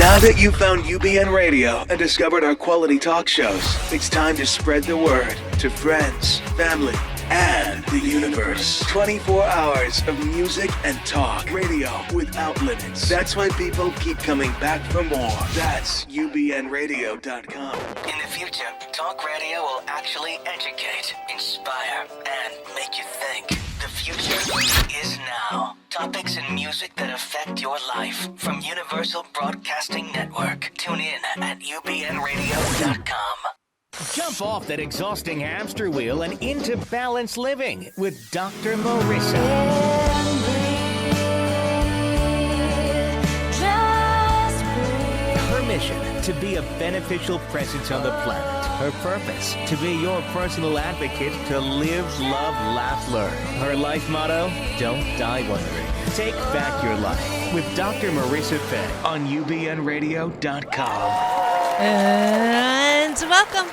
Now that you've found UBN Radio and discovered our quality talk shows, it's time to spread the word to friends, family, and the universe. 24 hours of music and talk radio without limits. That's why people keep coming back for more. That's ubnradio.com. In the future, talk radio will actually educate, inspire, and make you think. The future is now. Topics and music that affect your life from Universal Broadcasting Network. Tune in at ubnradio.com. Jump off that exhausting hamster wheel and into balanced living with Dr. Marissa. Her mission, to be a beneficial presence on the planet. Her purpose, to be your personal advocate to live, love, laugh, learn. Her life motto, don't die wondering. Take back your life with Dr. Marissa Fay on ubnradio.com. And welcome.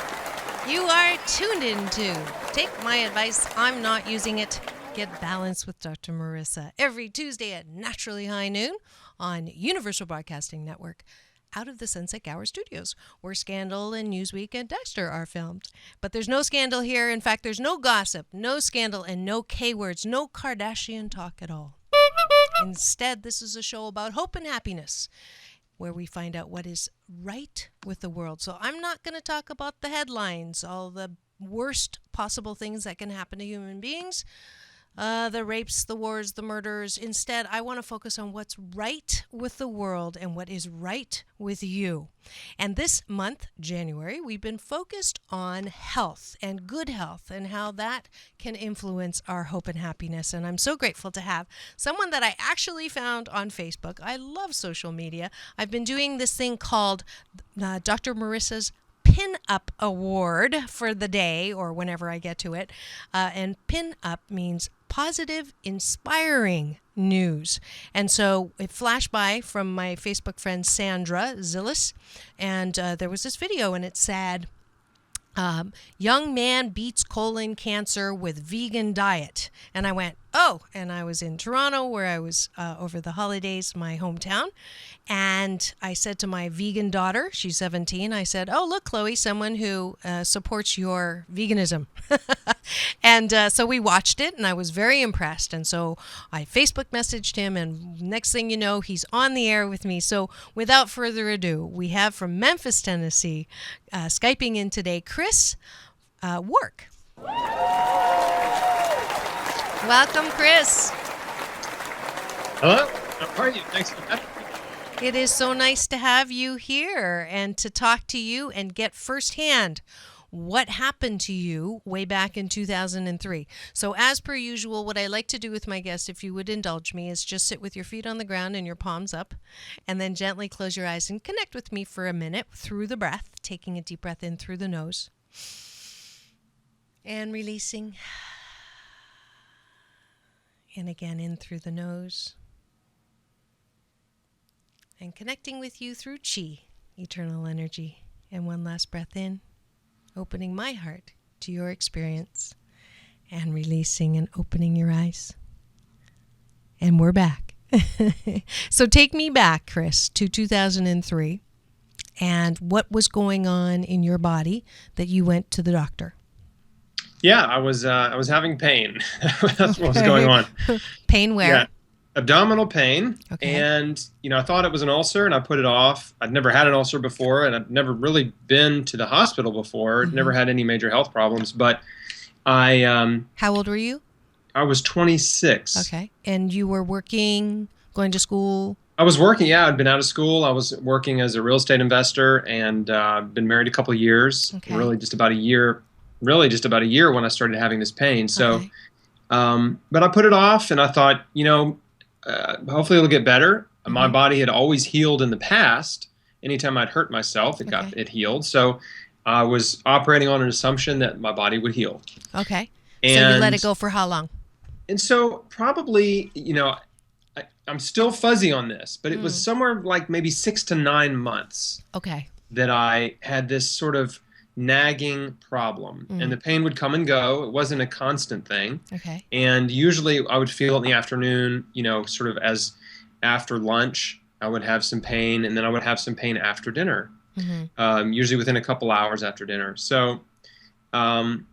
You are tuned into Take My Advice, I'm Not Using It. Get Balanced with Dr. Marissa every Tuesday at naturally high noon on Universal Broadcasting Network, out of the Sunset Gower Studios, where Scandal and Newsweek and Dexter are filmed. But there's no scandal here. In fact, there's no gossip, no scandal, and no K-words, no Kardashian talk at all. Instead, this is a show about hope and happiness, where we find out what is right with the world. So I'm not going to talk about the headlines, all the worst possible things that can happen to human beings, the rapes, the wars, the murders. Instead, I want to focus on what's right with the world and what is right with you. And this month, January, we've been focused on health and good health and how that can influence our hope and happiness. And I'm so grateful to have someone that I actually found on Facebook. I love social media. I've been doing this thing called Dr. Marissa's Pin-Up Award for the day, or whenever I get to it. And pin-up means positive, inspiring news. And so it flashed by from my Facebook friend Sandra Zillis, and there was this video, and it said, young man beats colon cancer with vegan diet. And I went, oh, and I was in Toronto where I was over the holidays, my hometown. And I said to my vegan daughter, she's 17, I said, oh, look, Chloe, someone who supports your veganism. And so we watched it, and I was very impressed. And so I Facebook messaged him, and next thing you know, he's on the air with me. So without further ado, we have from Memphis, Tennessee, Skyping in today, Chris Wark. Welcome, Chris. Hello. How are you? Thanks for having me. It is so nice to have you here and to talk to you and get firsthand what happened to you way back in 2003. So as per usual, what I like to do with my guests, if you would indulge me, is just sit with your feet on the ground and your palms up, and then gently close your eyes and connect with me for a minute through the breath, taking a deep breath in through the nose and releasing. And again, in through the nose. And connecting with you through chi, eternal energy. And one last breath in, opening my heart to your experience. And releasing and opening your eyes. And we're back. So take me back, Chris, to 2003. And what was going on in your body that you went to the doctor? Yeah, I was having pain. That's what was going on. Pain where? Yeah, abdominal pain. Okay. And, I thought it was an ulcer, and I put it off. I'd never had an ulcer before, and I'd never really been to the hospital before. Mm-hmm. Never had any major health problems. But I... How old were you? I was 26. Okay. And you were working, going to school? I was working, yeah. I'd been out of school. I was working as a real estate investor, and been married a couple of years. Okay. Really just about a year when I started having this pain. So, Okay. but I put it off, and I thought, hopefully it'll get better. Mm-hmm. My body had always healed in the past. Anytime I'd hurt myself, it healed. So I was operating on an assumption that my body would heal. Okay. And, so you let it go for how long? And so probably, I'm still fuzzy on this, but it was somewhere like maybe 6 to 9 months. Okay. That I had this sort of nagging problem, and the pain would come and go. It wasn't a constant thing. Okay. And usually I would feel it in the afternoon, sort of as after lunch, I would have some pain, and then I would have some pain after dinner, Mm-hmm. usually within a couple hours after dinner. So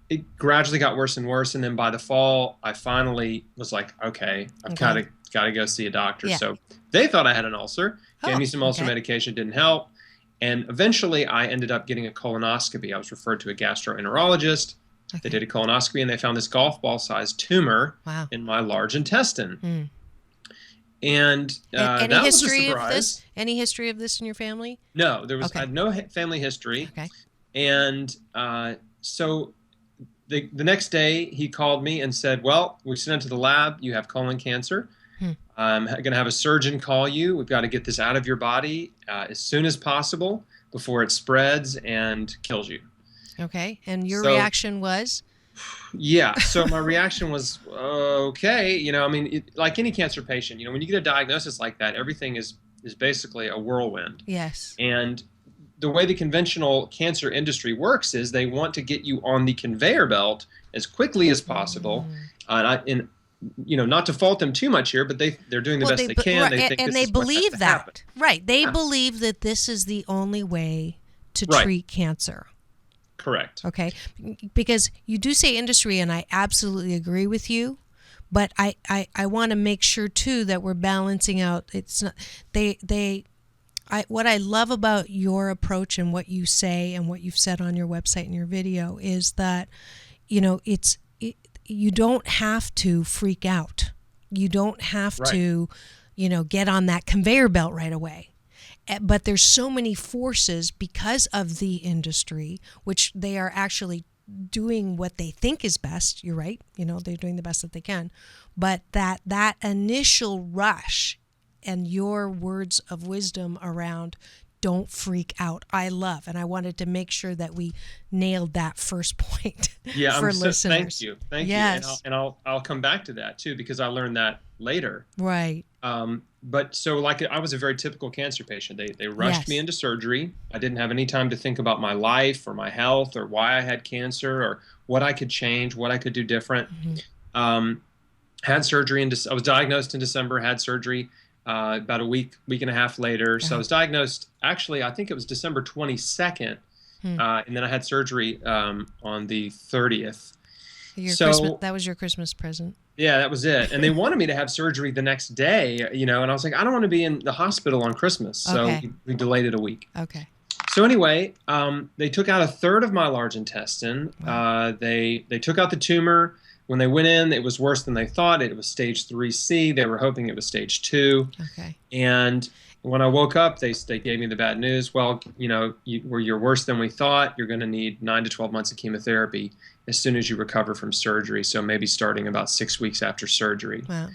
it gradually got worse and worse, and then by the fall, I finally was like, okay, I've got to go see a doctor. Yeah. So they thought I had an ulcer, gave me some ulcer okay. medication, didn't help, and eventually I ended up getting a colonoscopy. I was referred to a gastroenterologist. Okay. They did a colonoscopy, and they found this golf ball-sized tumor Wow. in my large intestine. Mm. And Any that was a history of surprise. this? Any history of this in your family? No, there was Okay. I had no family history. Okay. And so the next day he called me and said, well, we sent it to the lab. You have colon cancer. I'm going to have a surgeon call you. We've got to get this out of your body as soon as possible before it spreads and kills you. Okay. And your So- reaction was? Yeah. So my reaction was, okay. You know, I mean, like any cancer patient, you know, when you get a diagnosis like that, everything is basically a whirlwind. Yes. And the way the conventional cancer industry works is they want to get you on the conveyor belt as quickly as possible. And you know, not to fault them too much here, but they're doing the best they can. Right, They think and this they is what has believe to that. happen. Right. They Yeah. believe that this is the only way to Right. treat cancer. Correct. Okay. Because you do say industry, and I absolutely agree with you. But I want to make sure too that we're balancing out. It's not what I love about your approach and what you say and what you've said on your website and your video is that, you know, you don't have to freak out. You don't have Right. to, you know, get on that conveyor belt right away. But there's so many forces because of the industry, which they are actually doing what they think is best. You're right. You know, they're doing the best that they can. But that initial rush and your words of wisdom around don't freak out, I love. And I wanted to make sure that we nailed that first point Yeah. for listeners. Thank you. Thank Yes. you. And I'll come back to that too, because I learned that later. Right. But so like I was a very typical cancer patient. They rushed Yes. me into surgery. I didn't have any time to think about my life or my health or why I had cancer or what I could change, what I could do different. Had surgery I was diagnosed in December, had surgery about a week and a half later. So I was diagnosed, actually, I think it was December 22nd. And then I had surgery on the 30th. That was your Christmas present. Yeah, that was it. And they wanted me to have surgery the next day, you know, and I was like, I don't want to be in the hospital on Christmas. So Okay. we delayed it a week. Okay. So anyway, they took out a third of my large intestine. They took out the tumor. When they went in, it was worse than they thought. It was stage 3C. They were hoping it was stage 2. Okay. And when I woke up, they gave me the bad news. Well, you know, you're worse than we thought. You're going to need 9 to 12 months of chemotherapy as soon as you recover from surgery. So maybe starting about 6 weeks after surgery. Wow.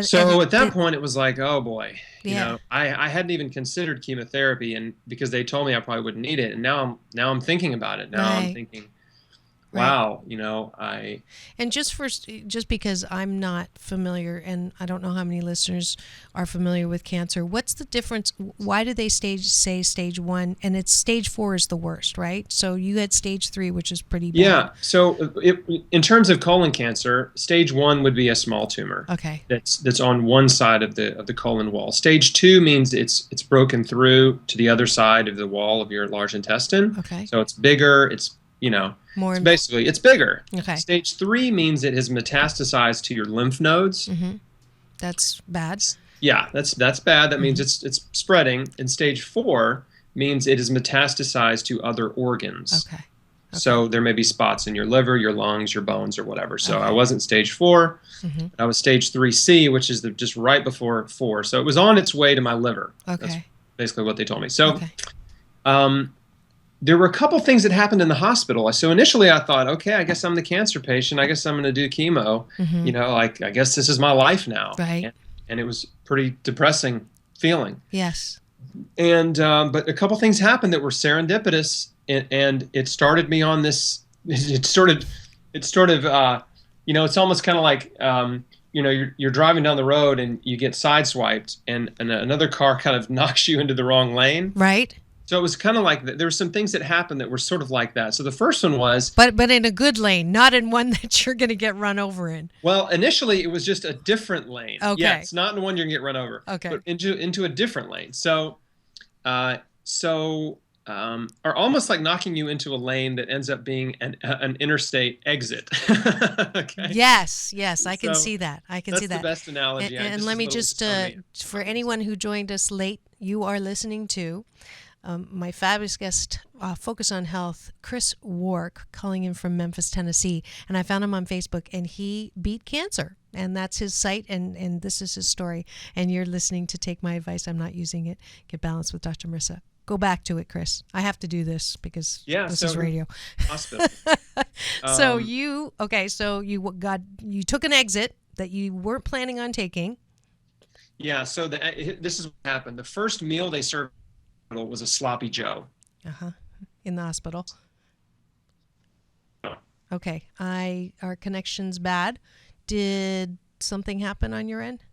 So at that point, it was like, oh boy, you Yeah. know, I hadn't even considered chemotherapy, and because they told me I probably wouldn't need it, and now I'm thinking about it. Now I'm Right. thinking, Right. wow, you know, And just because I'm not familiar, and I don't know how many listeners are familiar with cancer, what's the difference? Why do they say stage 1, and it's stage 4 is the worst, right? So you had stage 3, which is pretty bad. yeah. So in terms of colon cancer, stage 1 would be a small tumor. Okay. That's on one side of the colon wall. Stage 2 means it's broken through to the other side of the wall of your large intestine. Okay. So it's bigger. It's, you know, More. basically it's bigger. Okay. Stage 3 means it has metastasized to your lymph nodes. That's bad. Yeah, that's bad. That means it's spreading. And stage 4 means it is metastasized to other organs. Okay. So there may be spots in your liver, your lungs, your bones, or whatever. So I wasn't stage 4. I was stage 3C, which is just right before 4. So it was on its way to my liver. Okay. That's basically what they told me. So Okay. there were a couple things that happened in the hospital. So initially I thought, okay, I guess I'm the cancer patient. I guess I'm going to do chemo. You know, like, I guess this is my life now. Right. And it was pretty depressing feeling. Yes. And but a couple things happened that were serendipitous, and it started me on this. It sort of, you know, it's almost kind of like, you know, you're driving down the road and you get sideswiped, and another car kind of knocks you into the wrong lane. Right. So it was kind of like there were some things that happened that were sort of like that. So the first one was, but in a good lane, not in one that you're going to get run over in. well, initially it was just a different lane. Okay. Yeah, it's not in the one you're gonna get run over. Okay. But into a different lane. Or almost like knocking you into a lane that ends up being an interstate exit. Okay. Yes, I can So see that. I can see that. That's the best analogy. And let me just, for anyone who joined us late, you are listening to my fabulous guest, Focus on Health, Chris Wark, calling in from Memphis, Tennessee. And I found him on Facebook, and he beat cancer. And that's his site, and this is his story. And you're listening to Take My Advice. I'm Not Using It. Get Balanced with Dr. Marissa. Go back to it, Chris. I have to do this because this is radio. Hospital. So you took an exit that you weren't planning on taking. Yeah. So this is what happened. The first meal they served was a sloppy Joe. In the hospital. Okay. Our connection's bad. Did something happen on your end?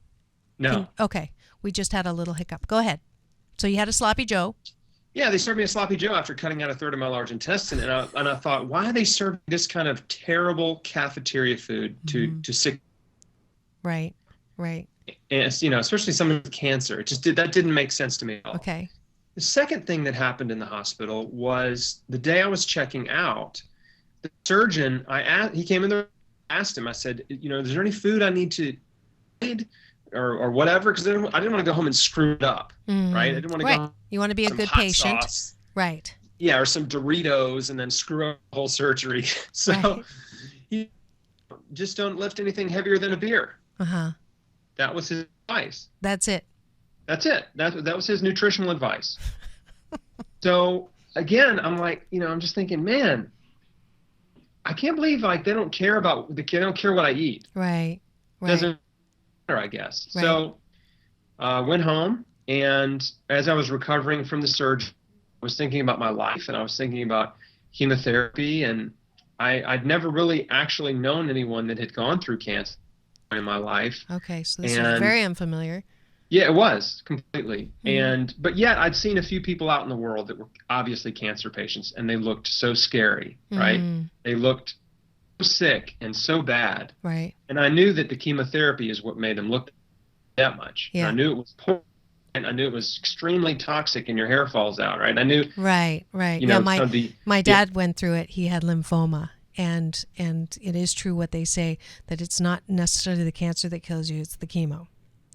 No. Okay. We just had a little hiccup. Go ahead. So you had a sloppy Joe. Yeah, they served me a sloppy Joe after cutting out a third of my large intestine, and I thought, why are they serving this kind of terrible cafeteria food to sick? Right. And especially someone with cancer. That didn't make sense to me at all. Okay. The second thing that happened in the hospital was the day I was checking out, the surgeon, he came in there, asked him, I said, is there any food I need to eat or whatever? Because I didn't want to go home and screw it up, right? I didn't want to go. You want to be a good patient, sauce, right? Yeah, or some Doritos and then screw up the whole surgery. So he just don't lift anything heavier than a beer. That was his advice. That's it. That was his nutritional advice. So again, I'm like, I'm just thinking, man, I can't believe they don't care they don't care what I eat. Right. Doesn't matter, I guess. Right. So went home, and as I was recovering from the surgery, I was thinking about my life, and I was thinking about chemotherapy, and I'd never really actually known anyone that had gone through cancer in my life. Okay, so this was very unfamiliar. Yeah, it was completely. But yet I'd seen a few people out in the world that were obviously cancer patients, and they looked so scary, right? They looked so sick and so bad. Right. And I knew that the chemotherapy is what made them look that much. Yeah. I knew it was poison, and I knew it was extremely toxic and your hair falls out, right? I knew. Right. My dad went through it. He had lymphoma. And it is true what they say, that it's not necessarily the cancer that kills you, it's the chemo.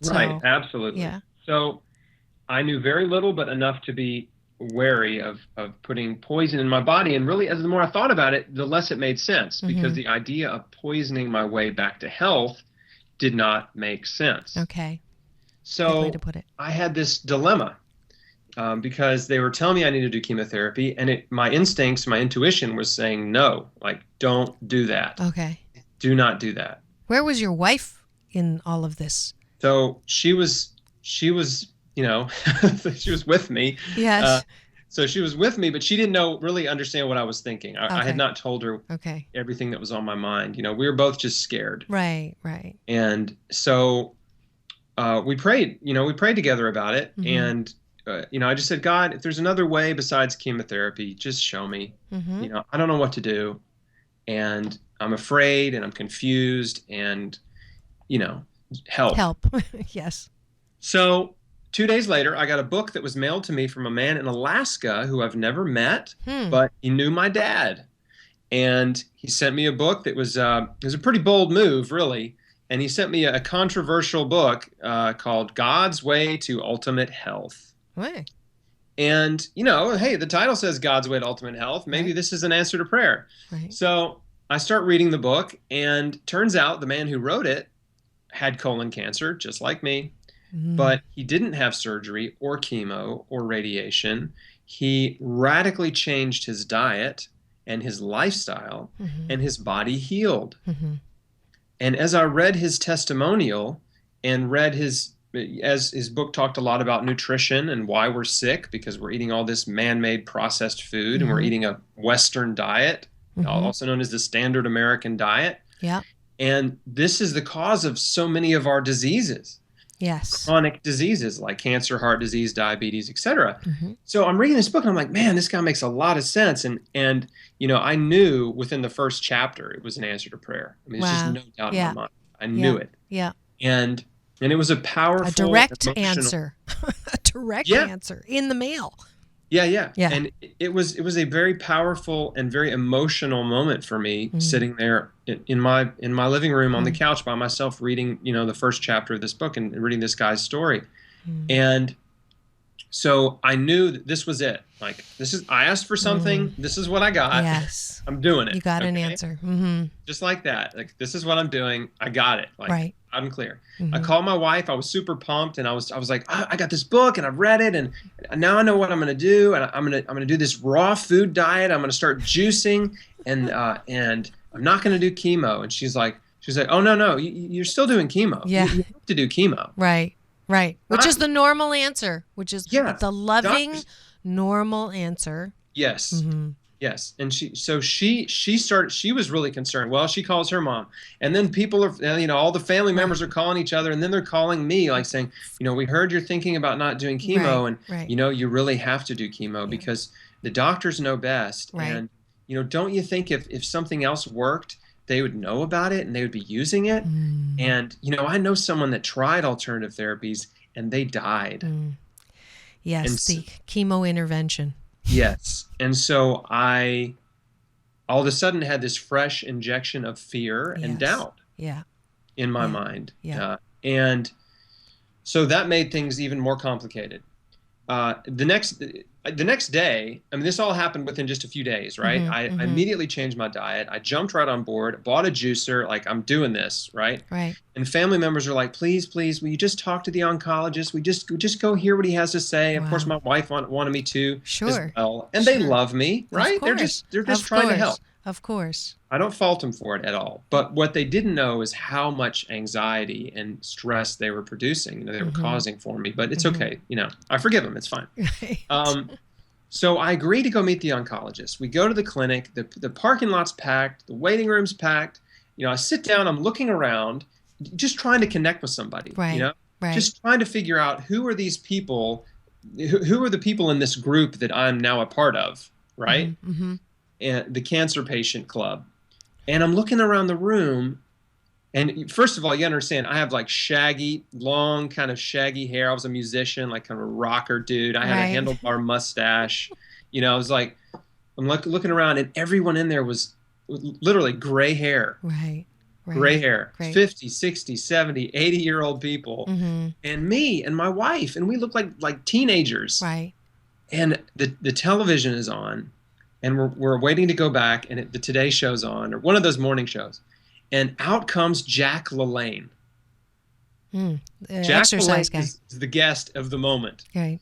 Right, absolutely. Yeah. So I knew very little, but enough to be wary of putting poison in my body. And really, as the more I thought about it, the less it made sense, because the idea of poisoning my way back to health did not make sense. Okay. So good way to put it. I had this dilemma because they were telling me I needed to do chemotherapy, and my instincts, my intuition was saying no, don't do that. Okay. Do not do that. Where was your wife in all of this? So she was, she was with me. Yes. So she was with me, but she didn't really understand what I was thinking. I had not told her everything that was on my mind. We were both just scared. Right. And so we prayed, together about it. And, I just said, God, if there's another way besides chemotherapy, just show me. I don't know what to do. And I'm afraid and I'm confused and, help. Yes. So 2 days later, I got a book that was mailed to me from a man in Alaska who I've never met, but he knew my dad. And he sent me a book that was it was a pretty bold move, really. And he sent me a controversial book called God's Way to Ultimate Health. Right. And, hey, the title says God's Way to Ultimate Health. Maybe this is an answer to prayer. Right. So I start reading the book, and turns out the man who wrote it had colon cancer, just like me. But he didn't have surgery or chemo or radiation. He radically changed his diet and his lifestyle, and his body healed. And as I read his testimonial and read as his book talked a lot about nutrition and why we're sick, because we're eating all this man-made processed food and we're eating a Western diet, also known as the standard American diet. Yeah. And this is the cause of so many of our diseases. Yes. chronic diseases like cancer, heart disease, diabetes, etc. So I'm reading this book and I'm like, man, this guy makes a lot of sense. And I knew within the first chapter it was an answer to prayer. I mean, there's just Wow. no doubt in Yeah. my mind. I knew it. Yeah. And it was a powerful, A direct emotional, answer. A direct Yeah. answer in the mail. Yeah. Yeah. And it was a very powerful and very emotional moment for me, sitting there in my living room on the couch by myself, reading the first chapter of this book and reading this guy's story. And so I knew that this was it. Like, I asked for something. This is what I got. Yes. I'm doing it. You got an answer. Just like that. Like, this is what I'm doing. I got it. Like, Right. loud and clear. I called my wife. I was super pumped, and I was like, oh, I got this book, and I've read it, and now I know what I'm going to do. And I'm going to do this raw food diet. I'm going to start juicing, and I'm not going to do chemo. And she's like, oh no, you're still doing chemo. Yeah. You have to do chemo. Right. Which is the normal answer, which is the loving, Doctors- normal answer. Yes. Yes. And she was really concerned. Well, she calls her mom, and then people are, all the family members are calling each other, and then they're calling me like saying, we heard you're thinking about not doing chemo, Right. and you really have to do chemo because the doctors know best. Right. And, don't you think if something else worked, they would know about it and they would be using it? And, I know someone that tried alternative therapies and they died. Yes, And the chemo intervention. Yes. And so I all of a sudden had this fresh injection of fear and doubt in my mind. Yeah. And so that made things even more complicated. The next day, I mean, this all happened within just a few days, right? I immediately changed my diet. I jumped right on board, bought a juicer, like, I'm doing this, right? Right. And family members are like, please, will you just talk to the oncologist? We just go hear what he has to say. Of course, my wife wanted me to as well. And they love me, right? They're just trying to help. Of course. I don't fault them for it at all. But what they didn't know is how much anxiety and stress they were producing, they were causing for me. But it's okay. I forgive them. It's fine. Right. So I agree to go meet the oncologist. We go to the clinic. The parking lot's packed. The waiting room's packed. I sit down. I'm looking around, just trying to connect with somebody. Right. Right. Just trying to figure out who are these people, who are the people in this group that I'm now a part of, right? And the Cancer Patient Club. And I'm looking around the room, and first of all, you understand, I have like long kind of shaggy hair. I was a musician, like kind of a rocker dude. I had a handlebar mustache. I was like, I'm looking around, and everyone in there was literally gray hair. Right. Gray hair. 50, 60, 70, 80-year-old people. And me and my wife, and we look like teenagers. Right. And the television is on. And we're waiting to go back, and the Today Show's on, or one of those morning shows. And out comes Jack LaLanne. Jack Exercise LaLanne guy. is the guest of the moment. Right.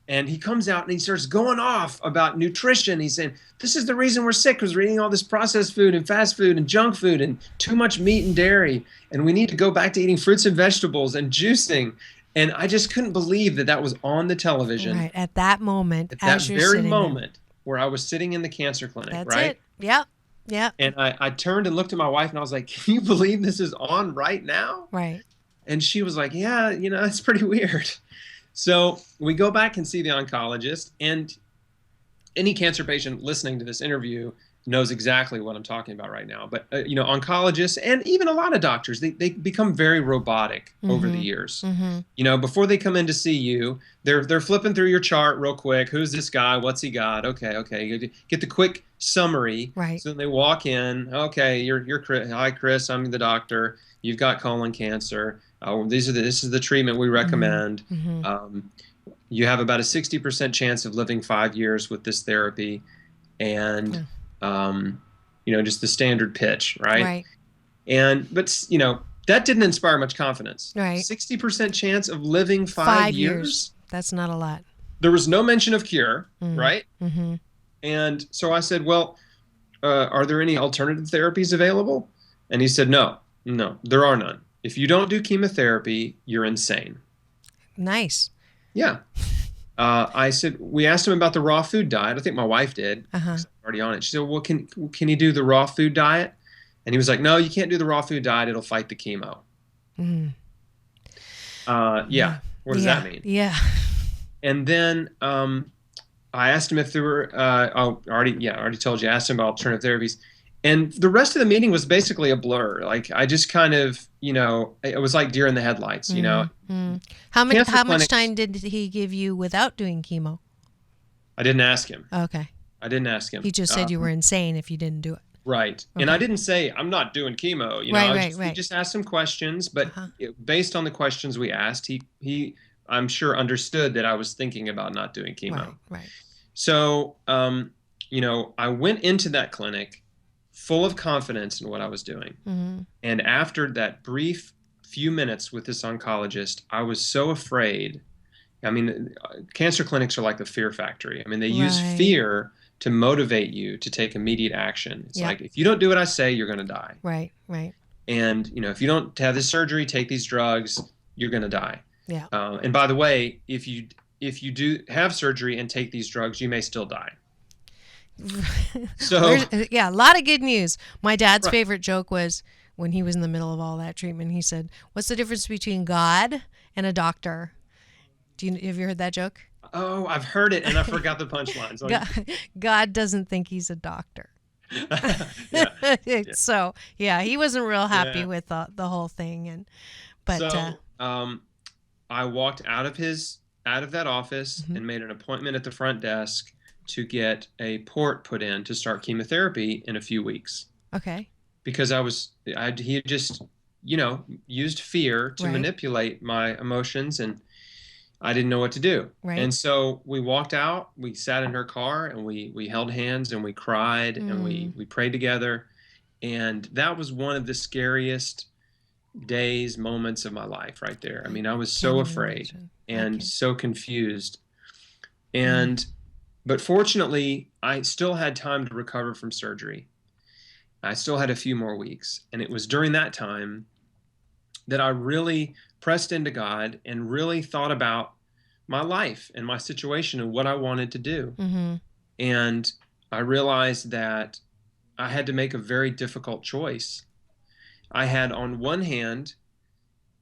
And he comes out and he starts going off about nutrition. He's saying, this is the reason we're sick, because we're eating all this processed food and fast food and junk food and too much meat and dairy. And we need to go back to eating fruits and vegetables and juicing. And I just couldn't believe that was on the television. Right. At that moment. At that very moment. Where I was sitting in the cancer clinic, That's right? it. Yep. And I turned and looked at my wife and I was like, can you believe this is on right now? Right. And she was like, yeah, it's pretty weird. So we go back and see the oncologist, and any cancer patient listening to this interview knows exactly what I'm talking about right now. But, oncologists and even a lot of doctors, they become very robotic over the years. Before they come in to see you, they're flipping through your chart real quick. Who's this guy? What's he got? Okay. Get the quick summary. Right. So then they walk in. Okay, you're Chris. Hi, Chris. I'm the doctor. You've got colon cancer. This is the treatment we recommend. You have about a 60% chance of living 5 years with this therapy. And just the standard pitch, right? Right. But that didn't inspire much confidence. Right. 60% chance of living 5 years. That's not a lot. There was no mention of cure, right? And so I said, well, are there any alternative therapies available? And he said, no, there are none. If you don't do chemotherapy, you're insane. Nice. Yeah. I said, we asked him about the raw food diet. I think my wife did. I'm already on it. She said, well, can you do the raw food diet? And he was like, no, you can't do the raw food diet. It'll fight the chemo. Yeah. What does that mean? Yeah. And then I asked him if there were, I already told you, I asked him about alternative therapies. And the rest of the meeting was basically a blur. Like, I just kind of, it was like deer in the headlights, Mm-hmm. How much time did he give you without doing chemo? I didn't ask him. Okay. I didn't ask him. He just said you were insane if you didn't do it. Right. Okay. And I didn't say, I'm not doing chemo. We just asked some questions, but based on the questions we asked, he I'm sure understood that I was thinking about not doing chemo. Right. So, I went into that clinic full of confidence in what I was doing. Mm-hmm. And after that brief few minutes with this oncologist, I was so afraid. I mean, cancer clinics are like the fear factory. I mean, they use fear to motivate you to take immediate action. It's like, if you don't do what I say, you're going to die. Right. And, if you don't have this surgery, take these drugs, you're going to die. Yeah. And by the way, if you do have surgery and take these drugs, you may still die. So a lot of good news. My dad's favorite joke was when he was in the middle of all that treatment, he said, "What's the difference between God and a doctor?" Have you heard that joke? Oh, I've heard it, and I forgot the punchline. So God doesn't think he's a doctor. So he wasn't real happy with the whole thing, I walked out of that office and made an appointment at the front desk to get a port put in to start chemotherapy in a few weeks. Okay. Because he had just used fear to manipulate my emotions, and I didn't know what to do. Right. And so we walked out, we sat in her car, and we held hands and we cried and we prayed together. And that was one of the scariest moments of my life right there. I mean, I was so afraid and so confused. And but fortunately, I still had time to recover from surgery. I still had a few more weeks. And it was during that time that I really pressed into God and really thought about my life and my situation and what I wanted to do. Mm-hmm. And I realized that I had to make a very difficult choice. I had on one hand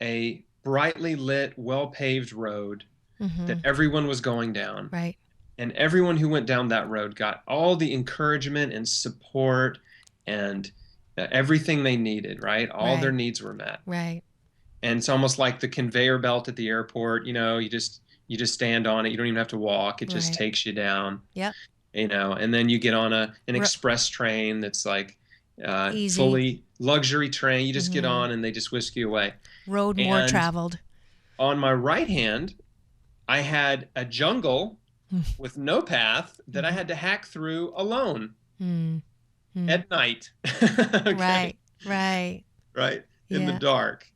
a brightly lit, well-paved road that everyone was going down. Right. And everyone who went down that road got all the encouragement and support and everything they needed, right? All their needs were met. Right. And it's almost like the conveyor belt at the airport, you just stand on it. You don't even have to walk. It just takes you down. Yep. And then you get on an express train that's like easy. Fully luxury train. You just get on and they just whisk you away. Road more traveled. On my right hand, I had a jungle with no path that I had to hack through alone at night. Okay? Right. In the dark.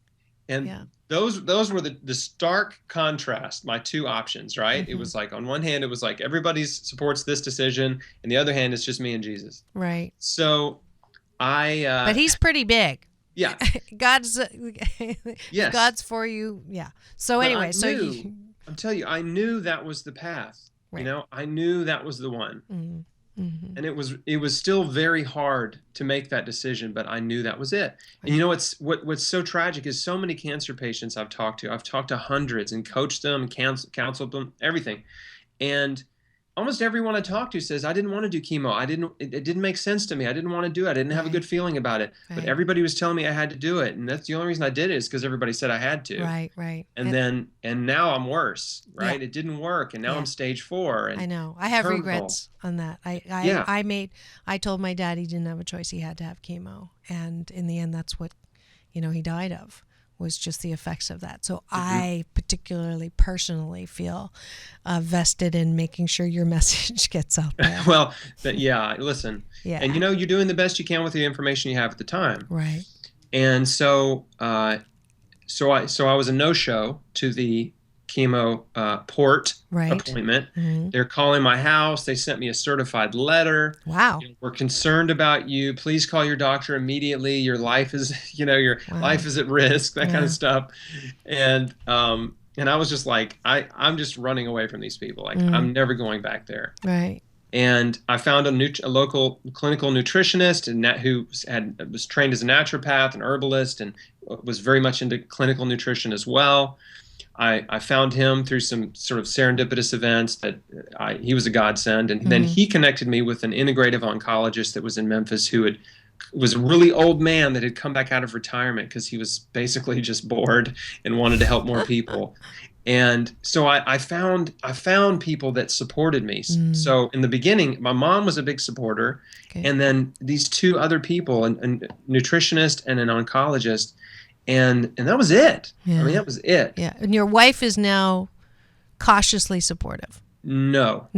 And those were the stark contrast, my two options, right? It was like, on one hand, it was like everybody supports this decision, and the other hand, it's just me and Jesus. Right. So but he's pretty big. Yeah. God's yes. God's for you. Yeah. So anyway, I'm telling you, I knew that was the path. Right. I knew that was the one. And it was still very hard to make that decision, but I knew that was it. Right. And what's so tragic is so many cancer patients I've talked to hundreds and coached them, counseled them, everything. And almost everyone I talked to says, I didn't want to do chemo. It didn't make sense to me. I didn't want to do it. I didn't have a good feeling about it. Right. But everybody was telling me I had to do it. And that's the only reason I did it is because everybody said I had to. Right. And now I'm worse, right? Yeah. It didn't work. And now I'm stage 4. And I know. I have regrets on that. I told my dad he didn't have a choice. He had to have chemo. And in the end, that's what, he died of. Was just the effects of that. So I particularly personally feel vested in making sure your message gets out there. Well, listen. Yeah. And you're doing the best you can with the information you have at the time. Right. And so I was a no-show to the chemo port appointment. They're calling my house. They sent me a certified letter. Wow. We're concerned about you. Please call your doctor immediately. Your life is, life is at risk, that kind of stuff. And I was just like, I'm just running away from these people. Like, I'm never going back there. Right. And I found a local clinical nutritionist and who was trained as a naturopath and herbalist and was very much into clinical nutrition as well. I found him through some sort of serendipitous events that he was a godsend. And then he connected me with an integrative oncologist that was in Memphis who was a really old man that had come back out of retirement because he was basically just bored and wanted to help more people. And so I found people that supported me. So in the beginning, my mom was a big supporter, and then these two other people, a nutritionist and an oncologist, and that was it. Yeah. I mean, that was it. Yeah. And your wife is now cautiously supportive. No.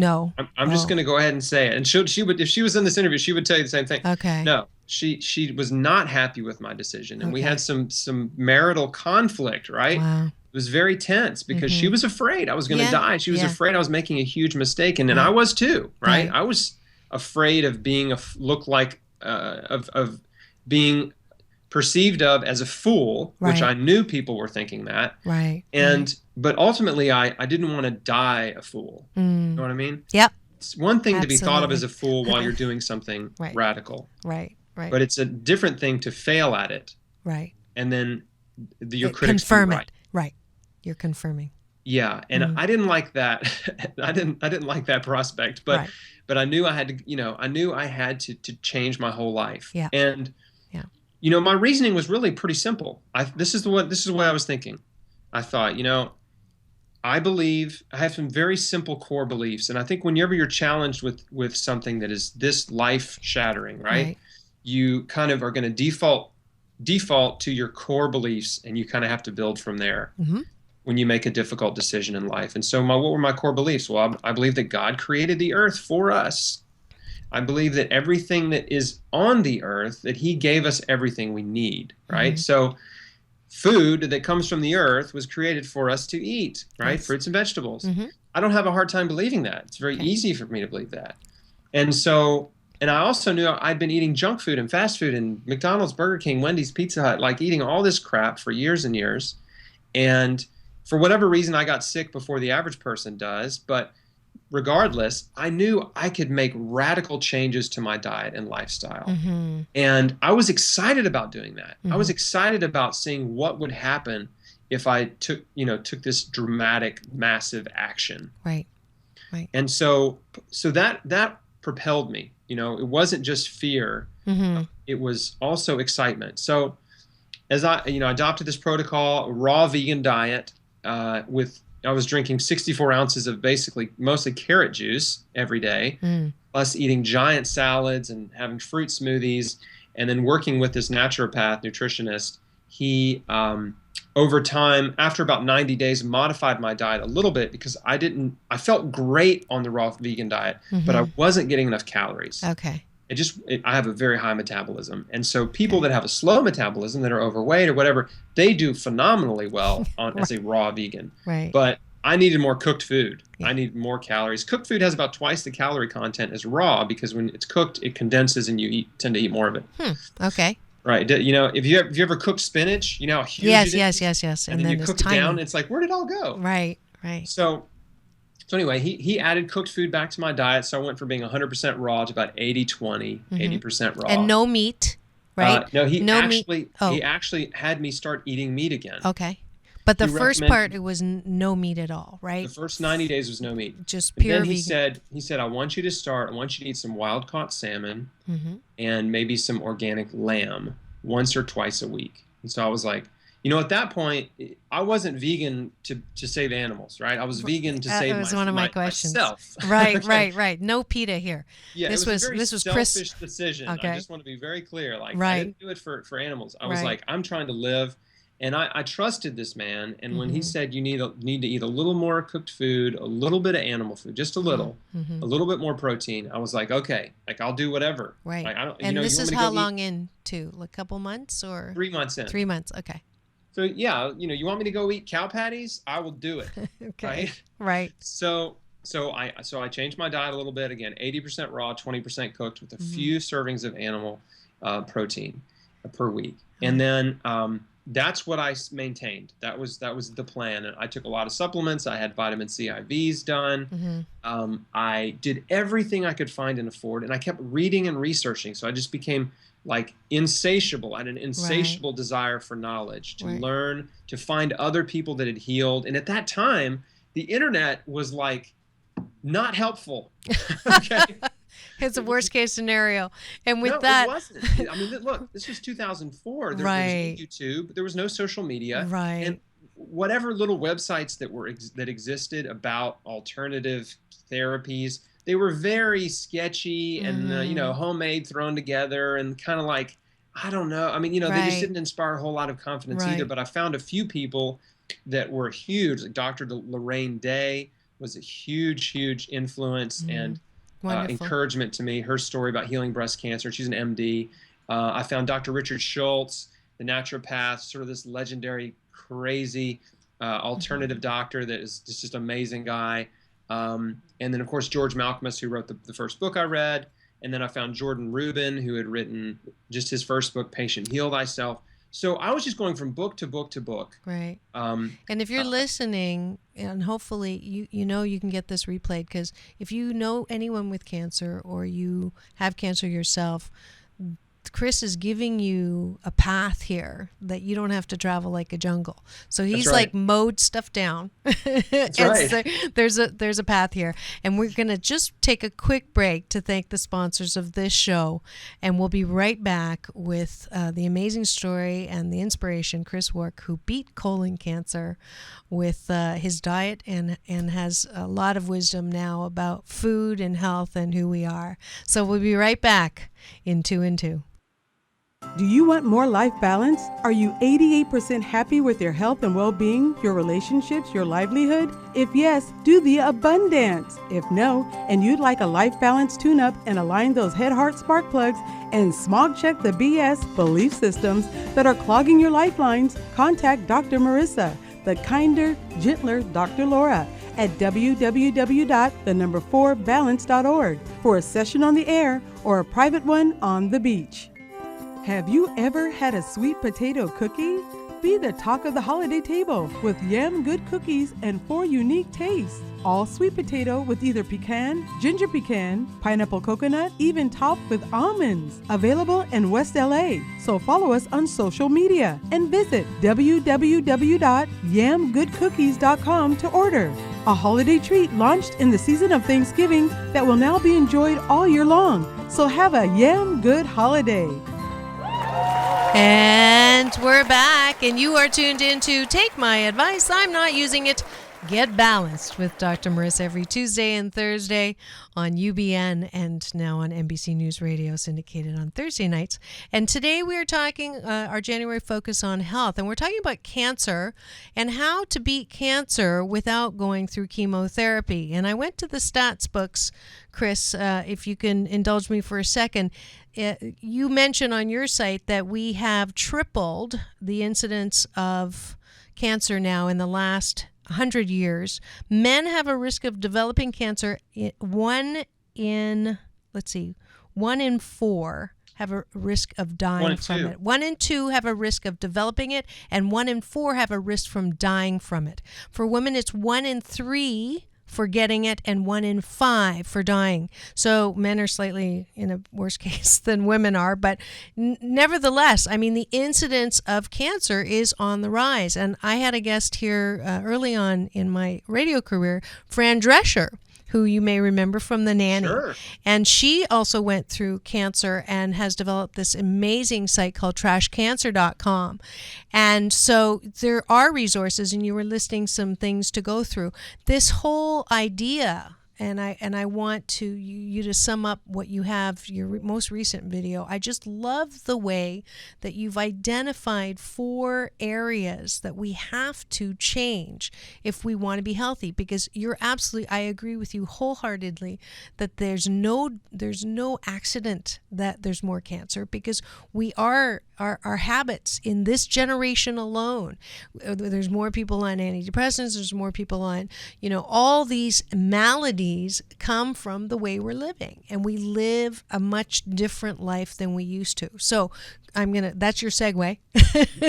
I'm just going to go ahead and say it. And she would, if she was in this interview, she would tell you the same thing. Okay. No, she was not happy with my decision, and we had some marital conflict. Right. Wow. It was very tense because she was afraid I was going to die. She was afraid I was making a huge mistake, and I was too. Right. I was afraid of being of being perceived of as a fool, which I knew people were thinking that. Right. But ultimately, I didn't want to die a fool. You know what I mean? Yep. It's one thing to be thought of as a fool while you're doing something radical. Right. But it's a different thing to fail at it. Right. And then your critics confirm be right. it. Right. You're confirming. Yeah, and I didn't like that. I didn't like that prospect. But I knew I had to. To change my whole life. Yeah. And my reasoning was really pretty simple. This is the way I was thinking. I thought, I believe I have some very simple core beliefs, and I think whenever you're challenged with something that is this life shattering, right? You kind of are going to default to your core beliefs, and you kind of have to build from there when you make a difficult decision in life. And so what were my core beliefs? Well, I believe that God created the earth for us. I believe that everything that is on the earth, that he gave us everything we need, right? So food that comes from the earth was created for us to eat, right? Yes. Fruits and vegetables. I don't have a hard time believing that. It's very easy for me to believe that. And I also knew I'd been eating junk food and fast food and McDonald's, Burger King, Wendy's, Pizza Hut, like eating all this crap for years and years. And for whatever reason, I got sick before the average person does. But regardless, I knew I could make radical changes to my diet and lifestyle. And I was excited about doing that. I was excited about seeing what would happen if I took this dramatic, massive action. Right. And so that propelled me. It wasn't just fear. It was also excitement. So as I adopted this protocol, a raw vegan diet, I was drinking 64 ounces of basically mostly carrot juice every day, plus eating giant salads and having fruit smoothies, and then working with this naturopath nutritionist. He, over time, after about 90 days, modified my diet a little bit because I felt great on the raw vegan diet, but I wasn't getting enough calories. Okay. I have a very high metabolism. And so people that have a slow metabolism, that are overweight or whatever, they do phenomenally well as a raw vegan. Right. But I needed more cooked food. I need more calories. Cooked food has about twice the calorie content as raw because when it's cooked, it condenses and you tend to eat more of it. Okay. Right. If you ever cooked spinach, how huge it is? Yes. And then you cook it down, it's like, where did it all go? Right. So anyway, he added cooked food back to my diet. So I went from being 100% raw to about 80-20, 80% raw. And no meat, right? No, he actually had me start eating meat again. Okay. But the first part, it was no meat at all, right? The first 90 days was no meat. Just pure vegan. He said, I want you to eat some wild-caught salmon and maybe some organic lamb once or twice a week. And so I was like, at that point, I wasn't vegan to save animals, right? I was vegan to save that was one of my questions. Myself. Right. No PETA here. Yeah, this was selfish Chris decision. Okay. I just want to be very clear. I didn't do it for animals. I was like, I'm trying to live. And I trusted this man. And when he said you need to eat a little more cooked food, a little bit of animal food, just a little bit more protein, I was like, okay, I'll do whatever. Right. And this is how long into? A couple months or? 3 months in. 3 months. Okay. So yeah, you want me to go eat cow patties? I will do it. Okay. Right. So I changed my diet a little bit. Again, 80% raw, 20% cooked, with a few servings of animal protein per week. And then that's what I maintained. That was the plan. And I took a lot of supplements. I had vitamin C IVs done. I did everything I could find and afford, and I kept reading and researching. So I just became like insatiable. I had an insatiable desire for knowledge, to learn, to find other people that had healed. And at that time, the internet was like not helpful. Okay. It's a worst case scenario. And with no, that, it wasn't. I mean, look, this was 2004. There was no YouTube. There was no social media. Right. And whatever little websites that existed about alternative therapies, they were very sketchy and homemade, thrown together, and kind of like, I don't know. I mean, they just didn't inspire a whole lot of confidence either. But I found a few people that were huge. Like Dr. Lorraine Day was a huge influence and encouragement to me. Her story about healing breast cancer. She's an MD. I found Dr. Richard Schultz, the naturopath, sort of this legendary, crazy alternative doctor that is just an amazing guy. And then, of course, George Malcolmus, who wrote the first book I read. And then I found Jordan Rubin, who had written just his first book, Patient Heal Thyself. So I was just going from book to book to book. Right. And if you're listening, and hopefully you can get this replayed, because if you know anyone with cancer or you have cancer yourself, Chris is giving you a path here that you don't have to travel like a jungle. So he's like mowed stuff down. That's right. So there's a path here. And we're going to just take a quick break to thank the sponsors of this show. And we'll be right back with the amazing story and the inspiration, Chris Wark, who beat colon cancer with his diet and has a lot of wisdom now about food and health and who we are. So we'll be right back in 2 and 2. Do you want more life balance? Are you 88% happy with your health and well-being, your relationships, your livelihood? If yes, do the abundance. If no, and you'd like a life balance tune-up and align those head, heart, spark plugs and smog check the BS belief systems that are clogging your lifelines, contact Dr. Marissa, the kinder, gentler Dr. Laura, at www.4balance.org for a session on the air or a private one on the beach. Have you ever had a sweet potato cookie? Be the talk of the holiday table with Yam Good cookies and 4 unique tastes. All sweet potato with either pecan, ginger pecan, pineapple coconut, even topped with almonds. Available in West LA. So follow us on social media and visit www.yamgoodcookies.com to order. A holiday treat launched in the season of Thanksgiving that will now be enjoyed all year long. So have a Yam Good holiday. And we're back, and you are tuned in to Take My Advice. I'm not using it. Get Balanced with Dr. Marissa every Tuesday and Thursday on UBN and now on NBC News Radio, syndicated on Thursday nights. And today we are talking our January focus on health, and we're talking about cancer and how to beat cancer without going through chemotherapy. And I went to the stats books, Chris, if you can indulge me for a second. You mentioned on your site that we have tripled the incidence of cancer now in the last 100 years. Men have a risk of developing cancer. 1 in 4 have a risk of dying from it. 1 in 2 have a risk of developing it, and 1 in 4 have a risk from dying from it. For women, it's 1 in 3 for getting it and 1 in 5 for dying. So men are slightly in a worse case than women are, but nevertheless, I mean, the incidence of cancer is on the rise. And I had a guest here early on in my radio career, Fran Drescher, who you may remember from The Nanny. Sure. And she also went through cancer and has developed this amazing site called trashcancer.com. And so there are resources, and you were listing some things to go through. This whole idea, and I want you to sum up what you have, your most recent video. I just love the way that you've identified 4 areas that we have to change if we want to be healthy, because I agree with you wholeheartedly that there's no accident that there's more cancer, because we are our habits in this generation alone. There's more people on antidepressants, there's more people on all these maladies disease come from the way we're living, and we live a much different life than we used to. So that's your segue.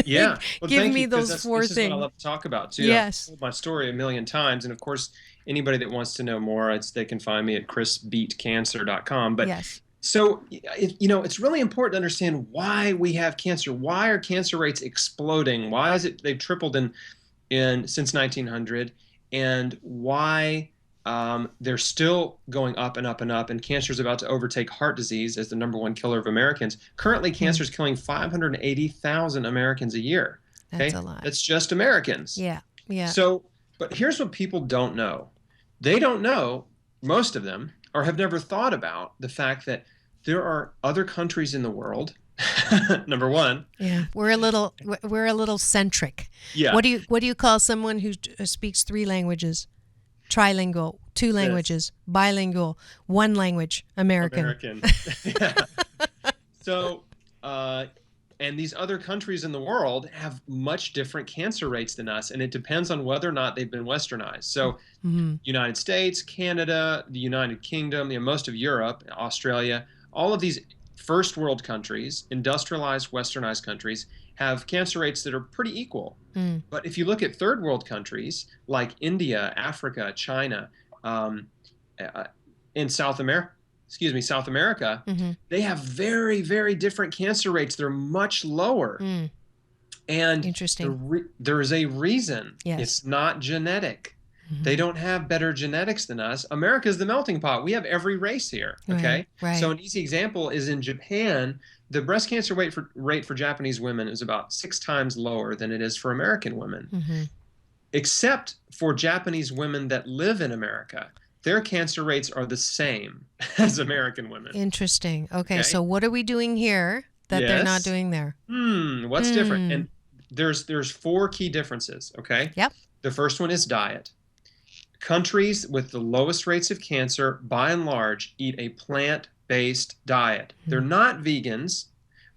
Yeah. Well, Give thank me you, 'cause those four this is things. what I love to talk about too. Yes. I've told my story a million times. And of course, anybody that wants to know more, they can find me at chrisbeatcancer.com. But Yes. so, it's really important to understand why we have cancer. Why are cancer rates exploding? Why is it they've tripled since 1900? And why they're still going up and up and up, and cancer is about to overtake heart disease as the number one killer of Americans. Currently, cancer is killing 580,000 Americans a year. Okay? That's a lot. That's just Americans. Yeah. Yeah. So, but here's what people don't know. They don't know, most of them, or have never thought about the fact that there are other countries in the world. Number one. Yeah, we're a little centric. Yeah. What do you call someone who speaks 3 languages? Trilingual, 2 languages, bilingual, 1 language, American. Yeah. So, and these other countries in the world have much different cancer rates than us, and it depends on whether or not they've been westernized. So, United States, Canada, the United Kingdom, most of Europe, Australia, all of these first world countries, industrialized, westernized countries, have cancer rates that are pretty equal. But if you look at third world countries like India, Africa, China, in South America, they have very, very different cancer rates. They're much lower. And interesting. There is a reason. Yes. It's not genetic. They don't have better genetics than us. America's the melting pot. We have every race here. Okay. Right. So an easy example is in Japan, the breast cancer rate for Japanese women is about 6 times lower than it is for American women. Except for Japanese women that live in America. Their cancer rates are the same as American women. Interesting. Okay. So what are we doing here that they're not doing there? What's different? And there's 4 key differences. Okay. Yep. The first one is diet. Countries with the lowest rates of cancer, by and large, eat a plant-based diet. They're not vegans,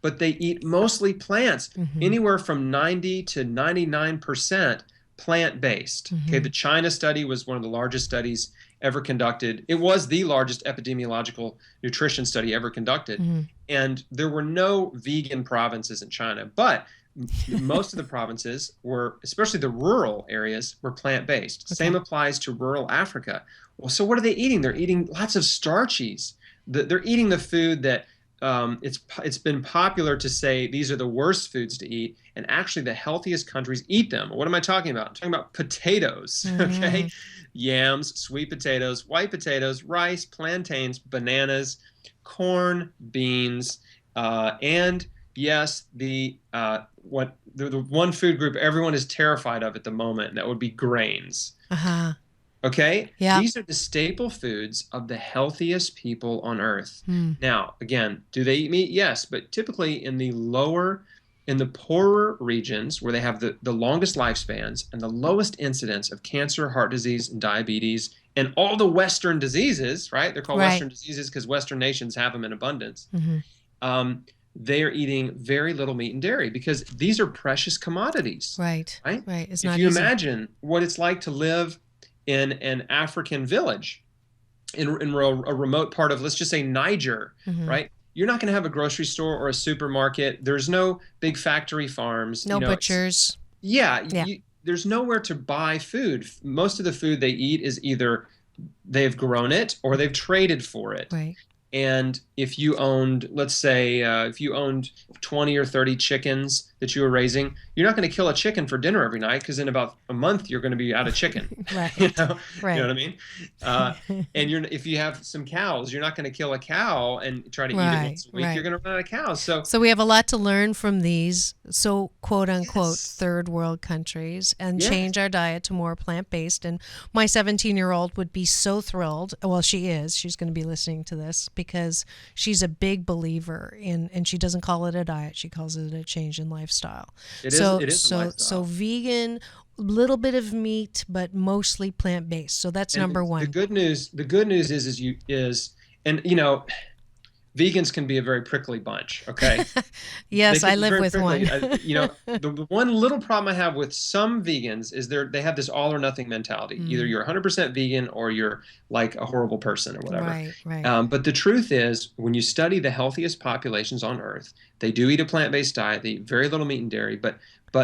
but they eat mostly plants, anywhere from 90 to 99% plant-based. Okay, the China study was one of the largest studies ever conducted. It was the largest epidemiological nutrition study ever conducted. And there were no vegan provinces in China, but most of the provinces were, especially the rural areas, were plant-based. Okay. Same applies to rural Africa. Well, so what are they eating? They're eating lots of starches. They're eating the food that it's been popular to say these are the worst foods to eat, and actually the healthiest countries eat them. What am I talking about? I'm talking about potatoes, okay? Yams, sweet potatoes, white potatoes, rice, plantains, bananas, corn, beans, and yes, the one food group everyone is terrified of at the moment, and that would be grains. Okay? Yeah. These are the staple foods of the healthiest people on earth. Now, again, do they eat meat? Yes, but typically in the poorer regions where they have the longest lifespans and the lowest incidence of cancer, heart disease, and diabetes, and all the Western diseases, right? They're called Western diseases because Western nations have them in abundance. They are eating very little meat and dairy because these are precious commodities. Right. It's if not you easy. imagine what it's like to live in an African village in a remote part of, let's just say, Niger, right? You're not going to have a grocery store or a supermarket. There's no big factory farms. No butchers. There's nowhere to buy food. Most of the food they eat is either they've grown it or they've traded for it. Right. And if you owned, let's say, if you owned 20 or 30 chickens that you were raising, you're not going to kill a chicken for dinner every night because in about a month you're going to be out of chicken. Right. You know what I mean? And if you have some cows, you're not going to kill a cow and try to eat it once a week. You're going to run out of cows. So we have a lot to learn from these quote unquote third world countries and change our diet to more plant-based. And my 17-year-old would be so thrilled. Well, she is. She's going to be listening to this because she's a big believer in, and she doesn't call it a diet. She calls it a change in lifestyle. It is a lifestyle. So vegan, little bit of meat, but mostly plant-based. So that's number one. The good news is vegans can be a very prickly bunch, okay? Yes, They I can be live very with prickly. one. The one little problem I have with some vegans is they have this all or nothing mentality. Either you're 100% vegan or you're like a horrible person or whatever. Right, right. But the truth is, when you study the healthiest populations on Earth, they do eat a plant-based diet. They eat very little meat and dairy, but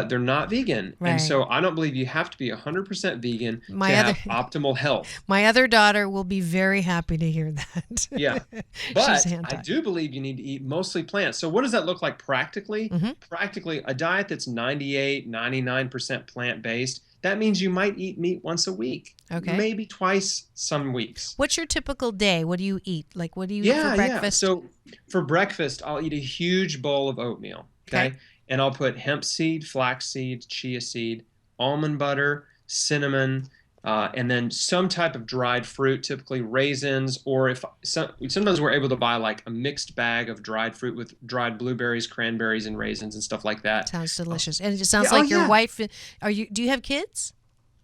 they're not vegan. Right. And so I don't believe you have to be 100% vegan to My have optimal health. My other daughter will be very happy to hear that. Yeah. She's But anti. I do believe you need to eat mostly plants. So what does that look like practically? Practically, a diet that's 98, 99% plant-based, that means you might eat meat once a week. Okay. Maybe twice some weeks. What's your typical day? What do you eat? Like, what do you eat for breakfast? So for breakfast, I'll eat a huge bowl of oatmeal. Okay. And I'll put hemp seed, flax seed, chia seed, almond butter, cinnamon, and then some type of dried fruit, typically raisins, or sometimes we're able to buy like a mixed bag of dried fruit with dried blueberries, cranberries, and raisins and stuff like that. Sounds delicious. And it sounds like your wife. Do you have kids?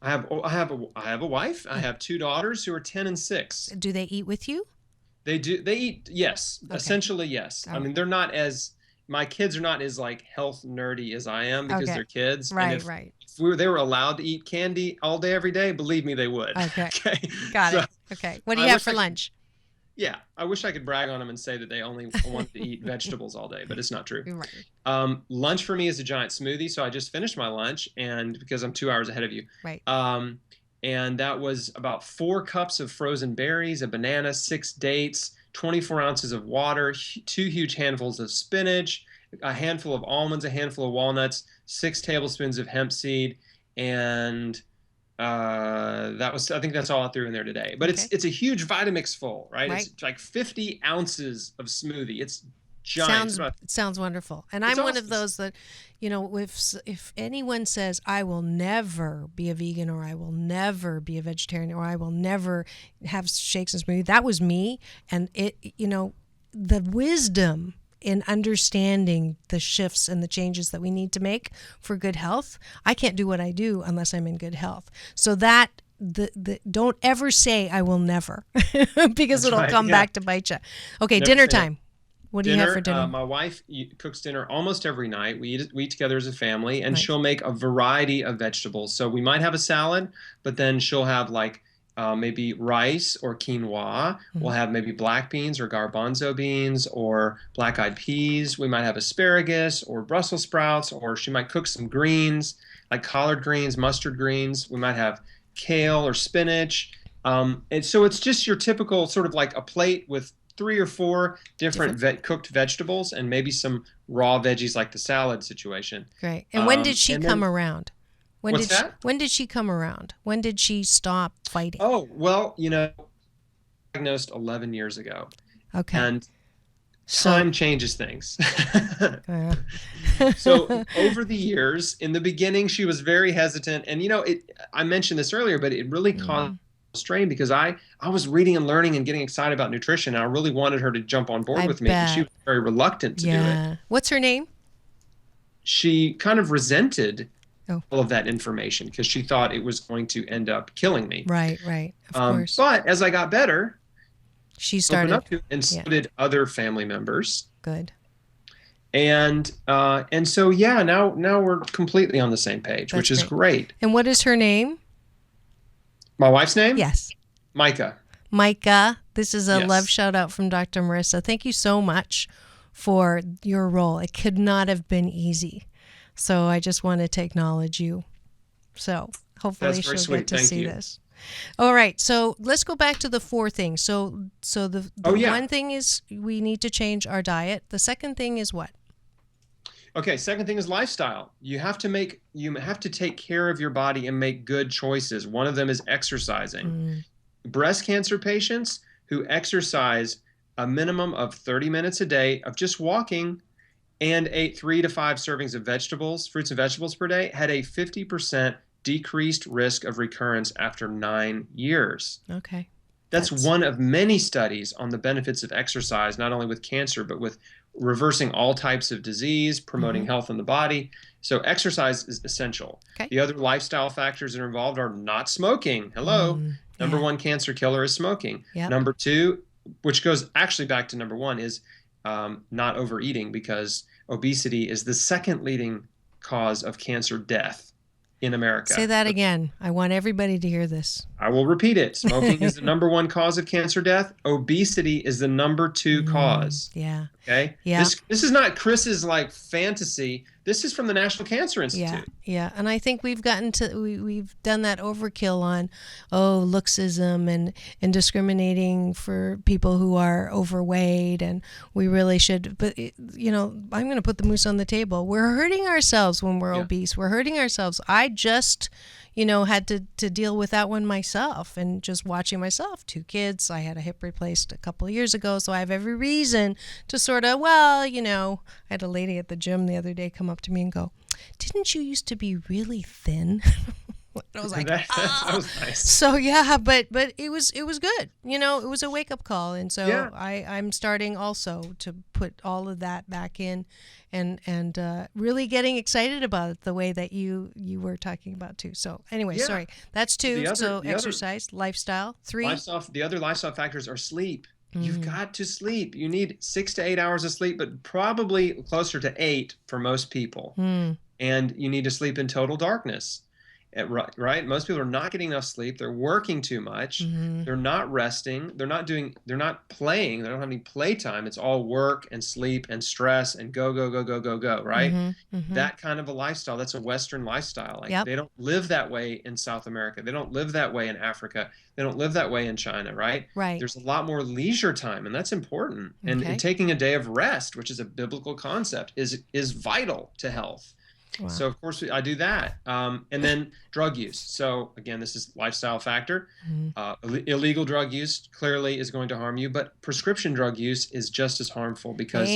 I have a wife. I have 2 daughters who are 10 and 6. Do they eat with you? They do. They eat. Yes. Okay. Essentially, yes. All I mean, they're not as my kids are not as like health nerdy as I am because they're kids. Right, and right. If they were allowed to eat candy all day, every day, believe me, they would. Okay. Okay. Got it. Okay. What do you have for lunch? Yeah. I wish I could brag on them and say that they only want to eat vegetables all day, but it's not true. Right. Lunch for me is a giant smoothie. So I just finished my lunch, and because I'm 2 hours ahead of you. Right. And that was about 4 cups of frozen berries, a banana, 6 dates, 24 ounces of water, 2 huge handfuls of spinach, a handful of almonds, a handful of walnuts, 6 tablespoons of hemp seed, and I think that's all I threw in there today. But it's a huge Vitamix full, right? It's like 50 ounces of smoothie. It's giant. Sounds wonderful. And I'm one of those that, if anyone says I will never be a vegan, or I will never be a vegetarian, or I will never have shakes and smoothies, that was me. And the wisdom in understanding the shifts and the changes that we need to make for good health. I can't do what I do unless I'm in good health. So that don't ever say I will never, because it'll come back to bite you. Okay, dinner time. What do you have for dinner? My wife cooks dinner almost every night. We eat together as a family, and she'll make a variety of vegetables. So we might have a salad, but then she'll have like maybe rice or quinoa. We'll have maybe black beans or garbanzo beans or black-eyed peas. We might have asparagus or Brussels sprouts, or she might cook some greens like collard greens, mustard greens. We might have kale or spinach. And so it's just your typical sort of like a plate with 3 or 4 different cooked vegetables and maybe some raw veggies like the salad situation. Great. And when did she come around? When did she come around? When did she stop fighting? Oh, well, diagnosed 11 years ago. Okay. And time changes things. So over the years, in the beginning, she was very hesitant. And, I mentioned this earlier, but it really caused strain because I was reading and learning and getting excited about nutrition. And I really wanted her to jump on board with me, because she was very reluctant to do it. What's her name? She kind of resented all of that information because she thought it was going to end up killing me. Right. Of course. But as I got better, she started up to, and so did other family members. Good. And so now we're completely on the same page, which is great. And what is her name? My wife's name? Yes. Micah. Micah, this is a love shout out from Dr. Marissa. Thank you so much for your role. It could not have been easy. So I just wanted to acknowledge you. So hopefully she'll get to see this. All right. So let's go back to the 4 things. So the one thing is we need to change our diet. The second thing is what? Okay. Second thing is lifestyle. You have to take care of your body and make good choices. One of them is exercising. Breast cancer patients who exercise a minimum of 30 minutes a day of just walking and ate 3 to 5 servings of fruits and vegetables per day had a 50% decreased risk of recurrence after 9 years. Okay. That's one of many studies on the benefits of exercise, not only with cancer, but with reversing all types of disease, promoting health in the body. So exercise is essential. Okay. The other lifestyle factors that are involved are not smoking. Hello. Number 1 cancer killer is smoking. Yep. Number 2, which goes actually back to number one, is not overeating, because obesity is the second leading cause of cancer death in America. Say that again. I want everybody to hear this. I will repeat it. Smoking is the number one cause of cancer death. Obesity is the number two cause. Yeah. Okay. Yeah. This is not Chris's like fantasy. This is from the National Cancer Institute. Yeah. And I think we've gotten to we've done that overkill on looksism and discriminating for people who are overweight, and we really should. But I'm going to put the moose on the table. We're hurting ourselves when we're obese. We're hurting ourselves. I just had to deal with that one myself, and just watching myself. 2 kids. I had a hip replaced a couple of years ago, so I have every reason to sort of, I had a lady at the gym the other day come up to me and go, "Didn't you used to be really thin?" I was like, that was nice. So but it was good. It was a wake up call, and so I'm starting also to put all of that back in, and really getting excited about it the way that you were talking about too. So anyway, sorry, that's 2. So exercise, lifestyle, 3. The other lifestyle factors are sleep. You've got to sleep. You need 6 to 8 hours of sleep, but probably closer to 8 for most people. And you need to sleep in total darkness. Right? Most people are not getting enough sleep. They're working too much. They're not resting. They're not playing. They don't have any playtime. It's all work and sleep and stress and go, right? That kind of a lifestyle, that's a Western lifestyle. They don't live that way in South America. They don't live that way in Africa. They don't live that way in China, right? Right. There's a lot more leisure time, and that's important. And taking a day of rest, which is a biblical concept, is vital to health. Wow. So, of course, I do that. And then drug use. So, again, this is lifestyle factor. Illegal drug use clearly is going to harm you, but prescription drug use is just as harmful, because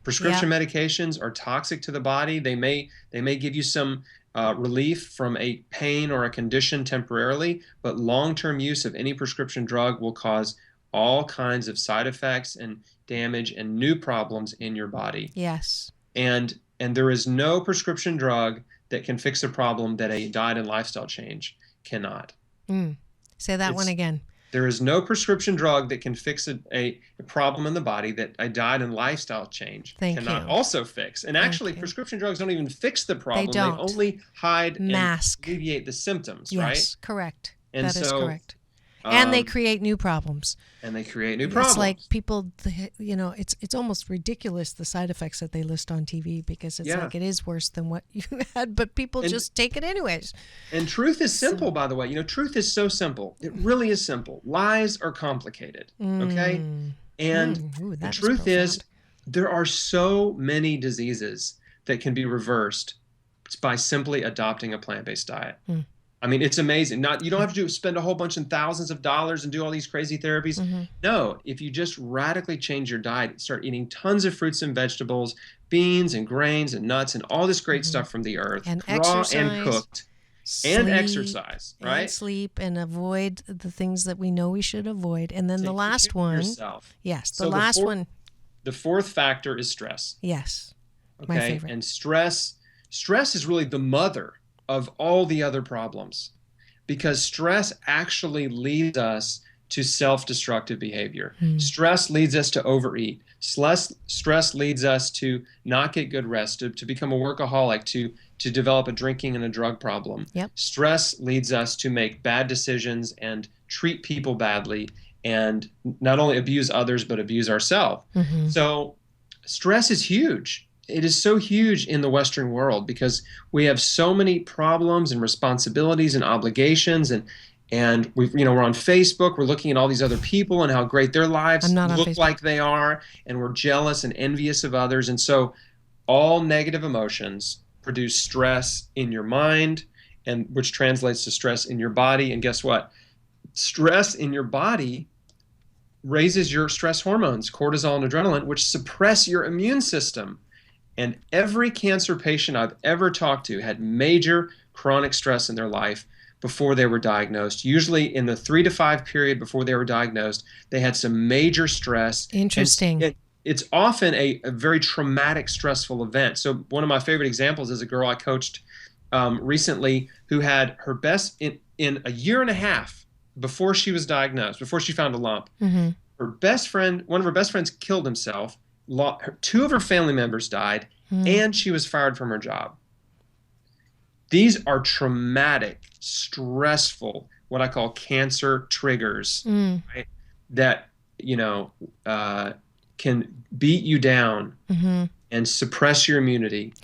prescription medications are toxic to the body. They may give you some relief from a pain or a condition temporarily, but long-term use of any prescription drug will cause all kinds of side effects and damage and new problems in your body. Yes. And there is no prescription drug that can fix a problem that a diet and lifestyle change cannot. Say that one again. There is no prescription drug that can fix a problem in the body that a diet and lifestyle change cannot also fix. And actually, prescription drugs don't even fix the problem. They only hide and alleviate the symptoms, right? Yes, correct. And that is correct. And they create new problems. It's like people, it's almost ridiculous, the side effects that they list on TV, because it's like it is worse than what you had, but people just take it anyways. And truth is simple, by the way. Truth is so simple. It really is simple. Lies are complicated, okay? And the truth is, there are so many diseases that can be reversed by simply adopting a plant-based diet. I mean, it's amazing. You don't have to spend a whole bunch and thousands of dollars and do all these crazy therapies. No, if you just radically change your diet, start eating tons of fruits and vegetables, beans and grains and nuts and all this great stuff from the earth, and raw exercise, and cooked, and exercise, right? And sleep, and avoid the things that we know we should avoid. And then the last one, the fourth factor is stress. Yes, okay, my favorite. And stress is really the mother of all the other problems, because stress actually leads us to self-destructive behavior. Stress leads us to overeat. Stress leads us to not get good rest, to become a workaholic, to develop a drinking and a drug problem. Stress leads us to make bad decisions and treat people badly, and not only abuse others, but abuse ourselves. So stress is huge. It is so huge in the Western world, because we have so many problems and responsibilities and obligations, and we're on Facebook, we're looking at all these other people and how great their lives look like they are, and we're jealous and envious of others. And so all negative emotions produce stress in your mind, and which translates to stress in your body. And guess what? Stress in your body raises your stress hormones, cortisol and adrenaline, which suppress your immune system. And every cancer patient I've ever talked to had major chronic stress in their life before they were diagnosed. Usually in the 3 to 5 period before they were diagnosed, they had some major stress. Interesting. It's often a very traumatic, stressful event. So one of my favorite examples is a girl I coached recently who had her best in a year and a half before she was diagnosed, before she found a lump. one of her best friends killed himself. Two of her family members died, and she was fired from her job. These are traumatic, stressful, what I call cancer triggers, right? That, can beat you down and suppress your immunity.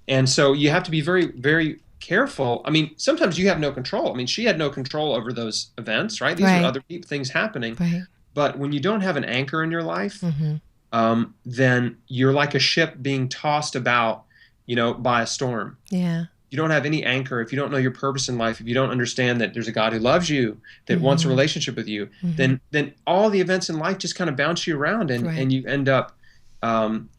And so you have to be very, very careful. I mean, sometimes you have no control. I mean, she had no control over those events, right? These are other things happening. Right. But when you don't have an anchor in your life, then you're like a ship being tossed about, by a storm. Yeah. You don't have any anchor. If you don't know your purpose in life, if you don't understand that there's a God who loves you, that wants a relationship with you, then all the events in life just kind of bounce you around, and you end up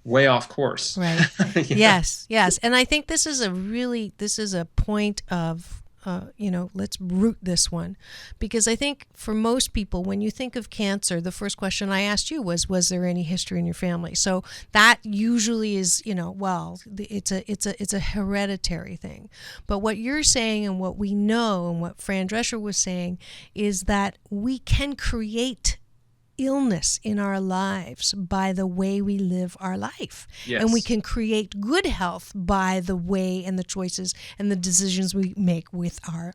way off course. Right. Yes. And I think this is a point of, let's root this one, because I think for most people, when you think of cancer, the first question I asked you was there any history in your family? So that usually is, it's a hereditary thing. But what you're saying, and what we know, and what Fran Drescher was saying, is that we can create illness in our lives by the way we live our life. Yes. And we can create good health by the way and the choices and the decisions we make with our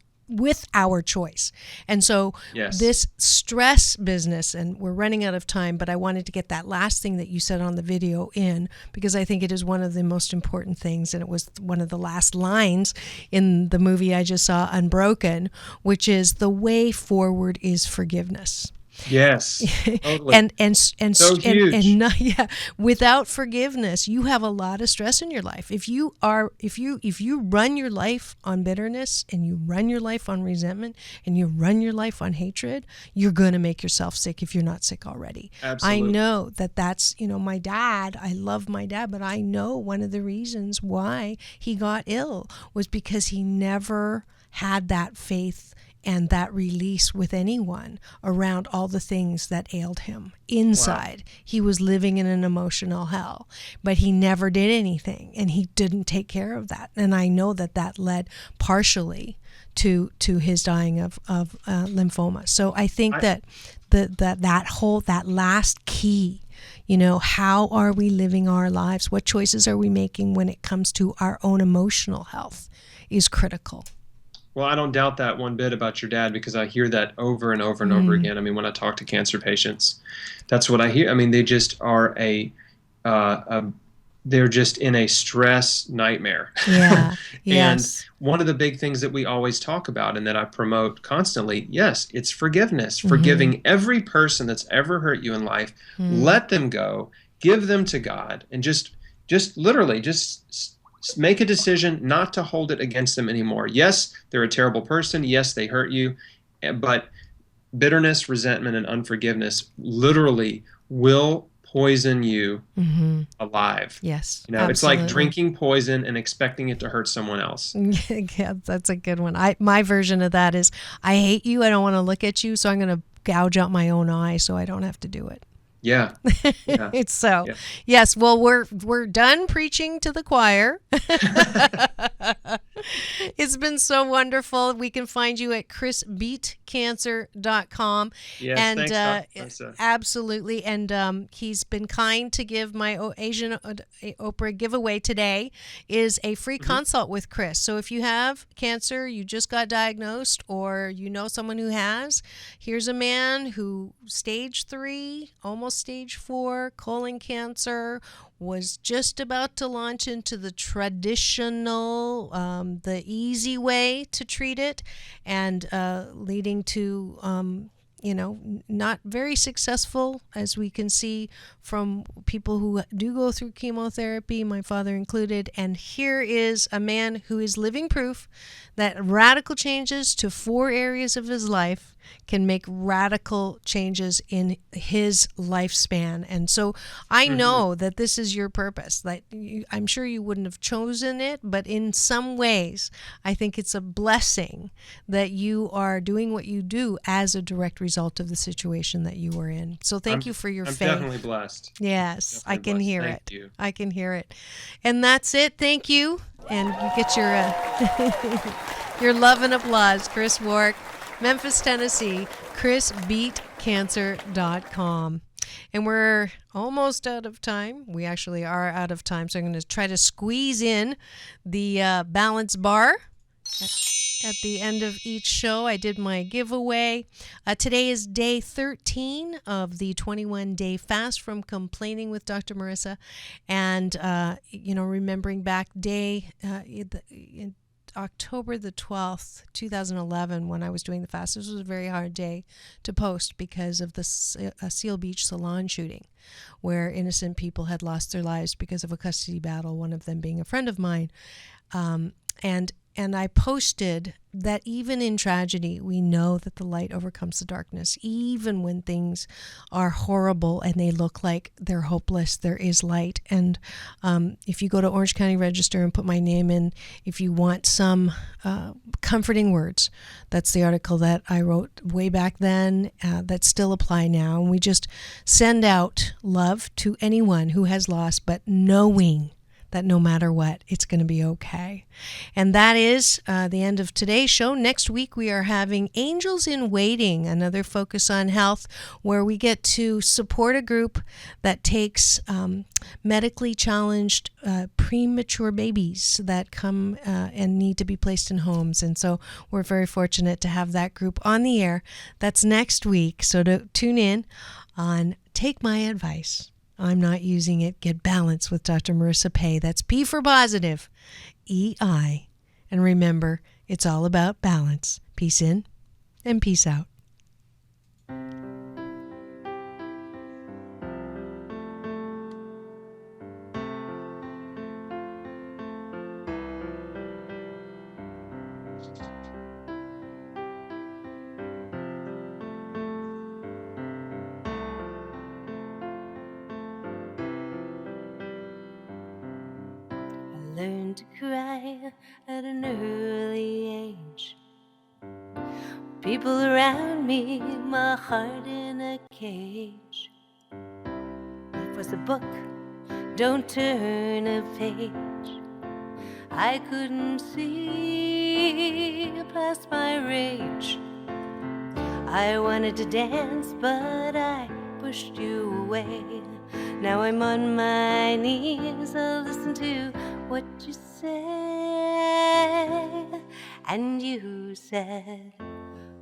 choice. And so this stress business, and we're running out of time, but I wanted to get that last thing that you said on the video in, because I think it is one of the most important things, and it was one of the last lines in the movie I just saw, Unbroken, which is the way forward is forgiveness. Yes, totally. and so huge. Without forgiveness, you have a lot of stress in your life. If you run your life on bitterness, and you run your life on resentment, and you run your life on hatred, you're going to make yourself sick if you're not sick already. Absolutely. I know that's, my dad, I love my dad, but I know one of the reasons why he got ill was because he never had that faith and that release with anyone around all the things that ailed him inside. Wow. He was living in an emotional hell, but he never did anything, and he didn't take care of that. And I know that led partially to his dying of lymphoma. So I think that last key, how are we living our lives? What choices are we making when it comes to our own emotional health is critical. Well, I don't doubt that one bit about your dad, because I hear that over and over and over again. I mean, when I talk to cancer patients, that's what I hear. I mean, they just are they're just in a stress nightmare. Yeah. And Yes. one of the big things that we always talk about and that I promote constantly, yes, it's forgiveness. Forgiving every person that's ever hurt you in life. Let them go, give them to God, and just literally make a decision not to hold it against them anymore. Yes, they're a terrible person. Yes, they hurt you. But bitterness, resentment, and unforgiveness literally will poison you alive. Yes. Absolutely. It's like drinking poison and expecting it to hurt someone else. Yeah, that's a good one. My version of that is, I hate you. I don't want to look at you, so I'm going to gouge out my own eye so I don't have to do it. Yeah. It's so. Yeah. Yes. Well, we're done preaching to the choir. It's been so wonderful. We can find you at chrisbeatcancer.com. Yes, and thanks, absolutely. And he's been kind to give my Asian Oprah giveaway today is a free consult with Chris. So if you have cancer, you just got diagnosed, or you know someone who has, here's a man who stage 3, almost stage 4 colon cancer, was just about to launch into the traditional, the easy way to treat it, and leading to, not very successful, as we can see from people who do go through chemotherapy, my father included. And here is a man who is living proof that radical changes to 4 areas of his life can make radical changes in his lifespan. And so I know that this is your purpose. That I'm sure you wouldn't have chosen it, but in some ways, I think it's a blessing that you are doing what you do as a direct result of the situation that you were in. So thank you for your faith. I'm definitely blessed. Yes, I can hear it. Thank you. I can hear it. And that's it. Thank you. And you get your your love and applause, Chris Wark, Memphis, Tennessee, chrisbeatcancer.com. And we're almost out of time. We actually are out of time, so I'm going to try to squeeze in the balance bar at the end of each show. I did my giveaway. Today is day 13 of the 21-day fast from complaining with Dr. Marissa. And, remembering back in October the 12th, 2011, when I was doing the fast. This was a very hard day to post because of the Seal Beach salon shooting, where innocent people had lost their lives because of a custody battle, one of them being a friend of mine. And I posted that even in tragedy, we know that the light overcomes the darkness. Even when things are horrible and they look like they're hopeless, there is light. And if you go to Orange County Register and put my name in, if you want some comforting words, that's the article that I wrote way back then that still apply now. And we just send out love to anyone who has lost, but knowing that no matter what, it's going to be okay. And that is the end of today's show. Next week, we are having Angels in Waiting, another focus on health, where we get to support a group that takes medically challenged premature babies that come and need to be placed in homes. And so we're very fortunate to have that group on the air. That's next week. So to tune in on Take My Advice. I'm not using it. Get balance with Dr. Marissa Pay. That's P for positive, EI. And remember, it's all about balance. Peace in and peace out. Learned to cry at an early age. People around me, my heart in a cage. Life was a book, don't turn a page. I couldn't see past my rage. I wanted to dance, but I pushed you away. Now I'm on my knees, I'll listen to what you say. And you said,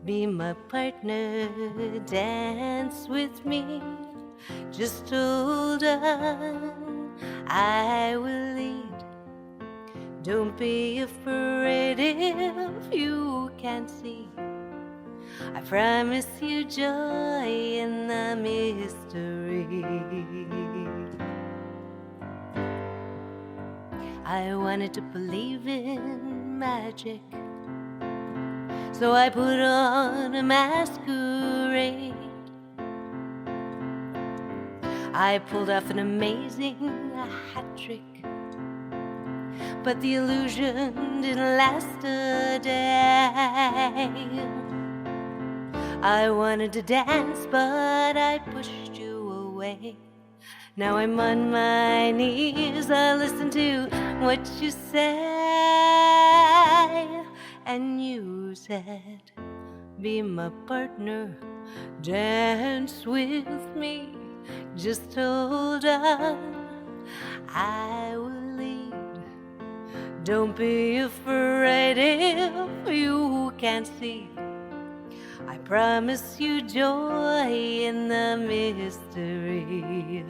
be my partner, dance with me. Just hold on, I will lead. Don't be afraid if you can't see. I promise you joy in the mystery. I wanted to believe in magic, so I put on a masquerade. I pulled off an amazing hat trick, but the illusion didn't last a day. I wanted to dance, but I pushed you away. Now I'm on my knees, I listen to what you say. And you said, be my partner, dance with me. Just hold on, I will lead. Don't be afraid if you can't see. I promise you joy in the mystery.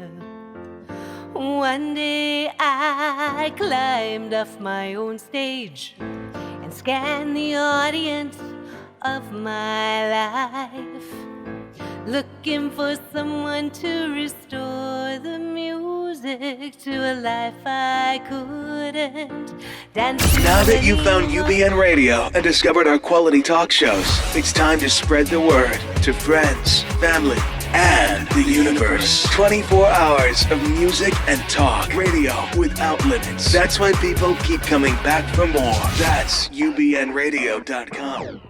One day I climbed off my own stage and scanned the audience of my life, looking for someone to restore the music to a life I couldn't dance to. Now that you've found UBN Radio and discovered our quality talk shows, it's time to spread the word to friends, family, and the universe. 24 hours of music and talk radio without limits. That's why people keep coming back for more. That's UBNradio.com.